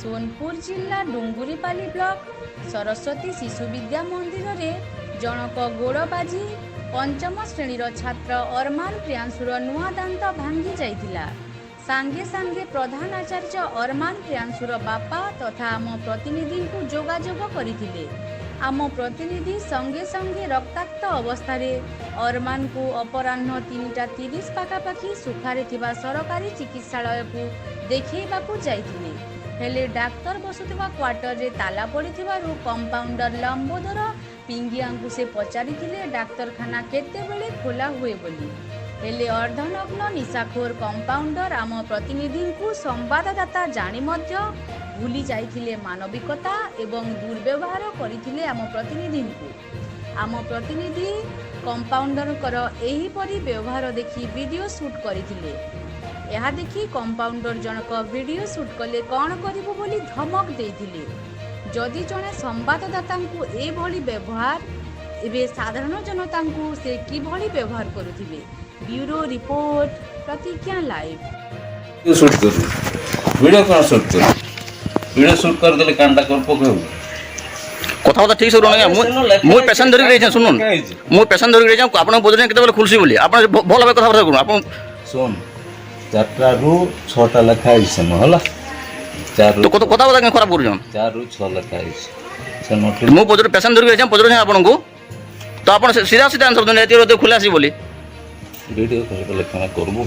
सोनपुर जिला डुंगुरीपाली ब्लॉक सरस्वती शिशु विद्या मंदिर रे जनक गोड़ बाजी पंचम श्रेणीर छात्र अरमान प्रियांशुर नुआ दांत भांगी जाइतिला। सांगे सांगे प्रधान आचार्य अरमान प्रियांशुर बापा तथा आम प्रतिनिधि को जोगाजोग करथिले। आम प्रतिनिधि संगे संगे रक्ताक्त अवस्था अरमान को अपराह्न 3:30 पाखापाखि सुखारे थिबा सरकारी चिकित्सालय को देखैबाकू जाइथिले। हेले डाक्तर बसुथिबा क्वार्टर रे ताला पड़िथिबारु कंपाउंडर लंबोदर पिंगिया को से पचारिथिले डाक्तरखाना केतेबेले खोला हुए बोली। हेले अर्धनग्न निशाखोर कंपाउंडर आम प्रतिनिधि को संवाददाता जानी मध्य भूली जाइथिले मानविकता एवं दुर्व्यवहार करथिले आम प्रतिनिधि को। आम प्रतिनिधि कंपाउंडर कर एही परी व्यवहार देखि वीडियो शूट करथिले। यह देखि कंपाउंडर जनक वीडियो शूट कले कौन करिबो बोली धमक देथिले। जदि जने संवाददाता को ए भली व्यवहार एबे साधारण जनता को से कि भली व्यवहार करुथिबे। ब्यूरो रिपोर्ट प्रतिज्ञा लाइव। शूट कर वीडियो कौन शूट कर वीडियो शूट कर देले कांडा कर पकऊ কথা কথা ঠিক সব রঙে মই পেশেন্ট ধরি রয়েছেন শুনুন মই পেশেন্ট ধরি রয়েছেন আপনার বোঝেন কেতে বেলে খুলছি বলি আপনার ভালো ভাবে কথাবার্তা করুন আপন শুন 4টা রু 6টা লেখা আইছে নহলা 4 তো কত কথাবার্তা কেন খারাপ করুন 4 রু 6 লেখা আইছে সে নোট মই বোঝেন পেশেন্ট ধরি রয়েছেন বোঝেন আপনাকে তো আপন সিধা সিধা আনসার দেন এতে খুলে আসি বলি ভিডিও করে লেখা করব